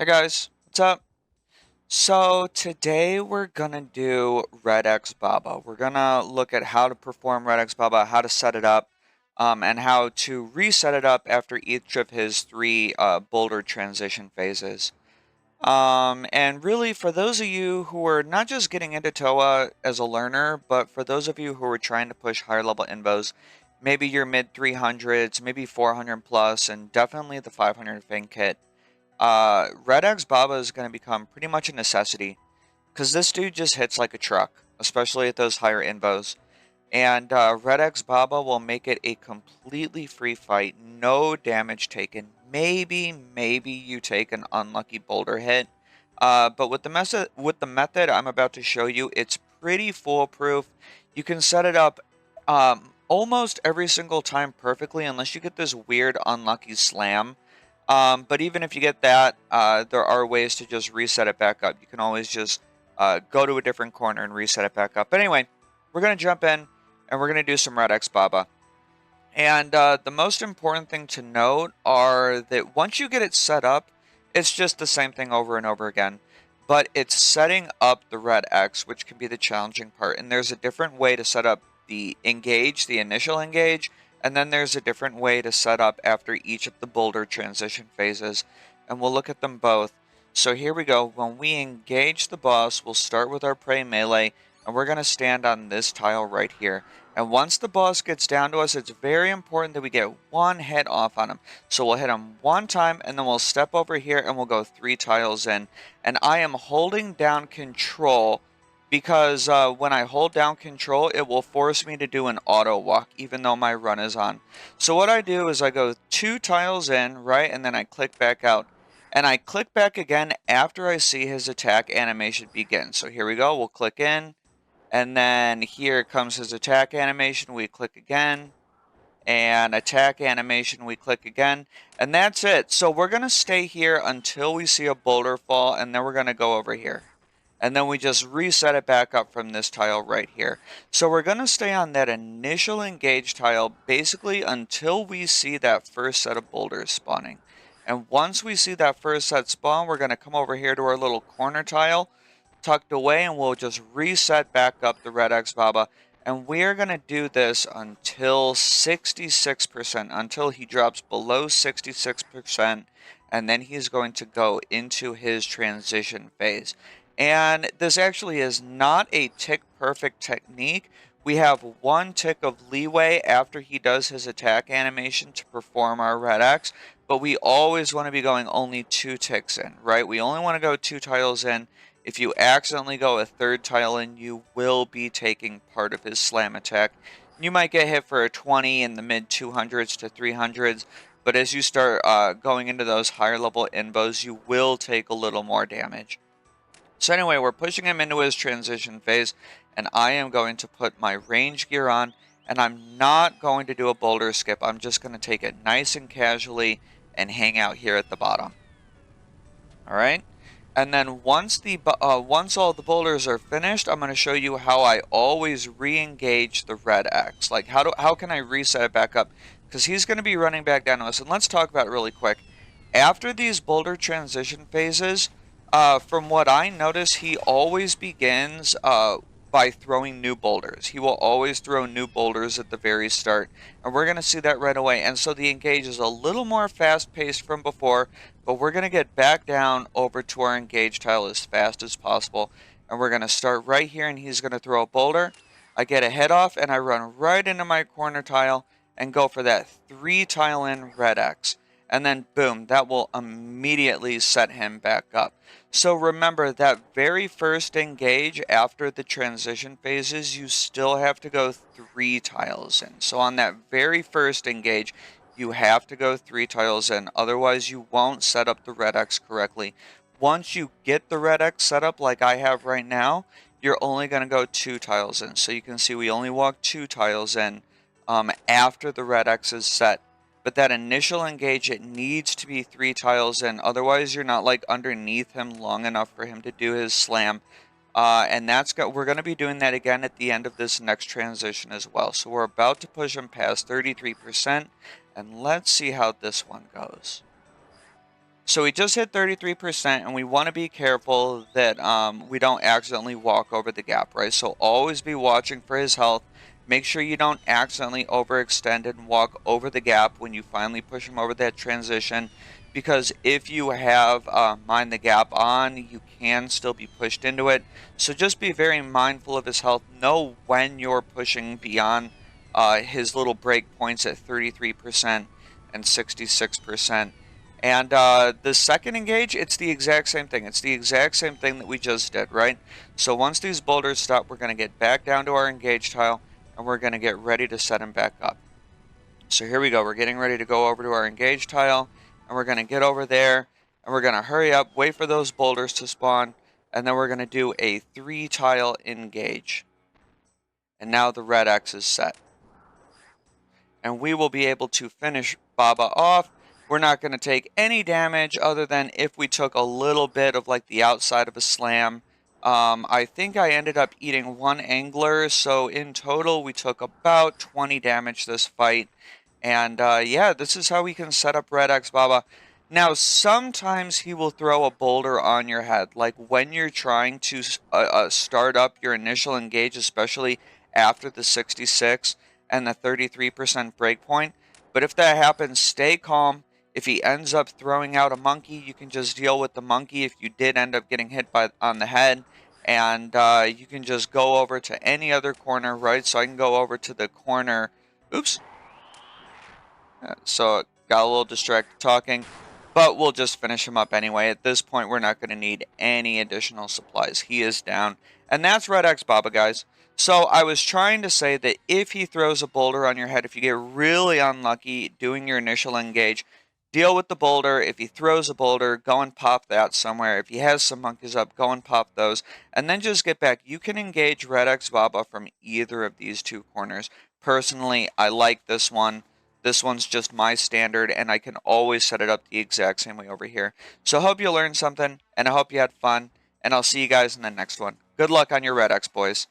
Hey guys, what's up? So today we're gonna do Red X Baba. We're gonna look at how to perform Red X Baba, how to set it up, and how to reset it up after each of his three boulder transition phases. And really, for those of you who are not just getting into TOA as a learner, but for those of you who are trying to push higher level invos, maybe your mid 300s, maybe 400 plus, and definitely the 500 Fin kit. Red X Baba is going to become pretty much a necessity because this dude just hits like a truck, especially at those higher invos. And Red X Baba will make it a completely free fight, no damage taken. Maybe you take an unlucky boulder hit. But with the method I'm about to show you, it's pretty foolproof. You can set it up almost every single time perfectly, unless you get this weird unlucky slam. But even if you get that, there are ways to just reset it back up. You can always just go to a different corner and reset it back up. But anyway, we're going to jump in and we're going to do some Red X Baba. And the most important thing to note are that once you get it set up, it's just the same thing over and over again. But it's setting up the Red X, which can be the challenging part. And there's a different way to set up the engage, the initial engage, and then there's a different way to set up after each of the boulder transition phases. And we'll look at them both. So here we go. When we engage the boss, we'll start with our prey melee, and we're going to stand on this tile right here. And once the boss gets down to us, it's very important that we get one hit off on him. So we'll hit him one time, and then we'll step over here, and we'll go 3 tiles in. And I am holding down control because when I hold down control, it will force me to do an auto walk, even though my run is on. So what I do is I go 2 tiles in, right, and then I click back out. And I click back again after I see his attack animation begin. So here we go, we'll click in. And then here comes his attack animation. We click again. And attack animation, we click again. And that's it. So we're going to stay here until we see a boulder fall. And then we're going to go over here. And then we just reset it back up from this tile right here. So we're going to stay on that initial engage tile basically until we see that first set of boulders spawning. And once we see that first set spawn, we're going to come over here to our little corner tile tucked away, and we'll just reset back up the Red X Baba. And we're going to do this until 66%, until he drops below 66%, and then he's going to go into his transition phase. And this actually is not a tick perfect technique. We have one tick of leeway after he does his attack animation to perform our Red X, but we always want to be going only 2 ticks in, right? We only want to go 2 tiles in. If you accidentally go a third tile in, you will be taking part of his slam attack. You might get hit for a 20 in the mid 200s to 300s, but as you start going into those higher level invos, you will take a little more damage. So anyway, we're pushing him into his transition phase, and I am going to put my range gear on, and I'm not going to do a boulder skip. I'm just going to take it nice and casually and hang out here at the bottom. All right. And then once all the boulders are finished, I'm going to show you how I always re-engage the Red X. Like how can I reset it back up? Because he's going to be running back down to us. And let's talk about it really quick. After these boulder transition phases, from what I notice, he always begins by throwing new boulders. He will always throw new boulders at the very start, and we're going to see that right away. And so the engage is a little more fast-paced from before, but we're going to get back down over to our engage tile as fast as possible. And we're going to start right here, and he's going to throw a boulder. I get a head off, and I run right into my corner tile and go for that 3 tile in Red X. And then boom, that will immediately set him back up. So remember that very first engage after the transition phases, you still have to go 3 tiles in. So on that very first engage, you have to go 3 tiles in. Otherwise, you won't set up the Red X correctly. Once you get the Red X set up like I have right now, you're only going to go 2 tiles in. So you can see we only walk 2 tiles in after the Red X is set. But that initial engage, it needs to be 3 tiles in. Otherwise, you're not like underneath him long enough for him to do his slam. And we're going to be doing that again at the end of this next transition as well. So we're about to push him past 33%. And let's see how this one goes. So we just hit 33%, and we want to be careful that we don't accidentally walk over the gap, right? So always be watching for his health. Make sure you don't accidentally overextend and walk over the gap when you finally push him over that transition, because if you have mind the gap on, you can still be pushed into it. So just be very mindful of his health. Know when you're pushing beyond his little break points at 33% and 66%. And the second engage, it's the exact same thing. It's the exact same thing that we just did, right? So once these boulders stop, we're going to get back down to our engage tile, and we're going to get ready to set them back up. So here we go. We're getting ready to go over to our engage tile, and we're going to get over there, and we're going to hurry up, wait for those boulders to spawn, and then we're going to do a 3-tile engage. And now the red X is set. And we will be able to finish Baba off. We're not going to take any damage other than if we took a little bit of like the outside of a slam. I think I ended up eating 1 angler, so in total we took about 20 damage this fight. And yeah, this is how we can set up Red X Baba. Now, sometimes he will throw a boulder on your head, like when you're trying to start up your initial engage, especially after the 66 and the 33% breakpoint. But if that happens, stay calm. If he ends up throwing out a monkey, you can just deal with the monkey if you did end up getting hit on the head. And you can just go over to any other corner, right? So I can go over to the corner. Oops. So got a little distracted talking, but we'll just finish him up anyway. At this point, we're not going to need any additional supplies. He is down. And that's Red X Baba, guys. So I was trying to say that if he throws a boulder on your head, if you get really unlucky doing your initial engage, deal with the boulder. If he throws a boulder, go and pop that somewhere. If he has some monkeys up, go and pop those. And then just get back. You can engage Red X Baba from either of these two corners. Personally, I like this one. This one's just my standard, and I can always set it up the exact same way over here. So I hope you learned something, and I hope you had fun, and I'll see you guys in the next one. Good luck on your Red X, boys.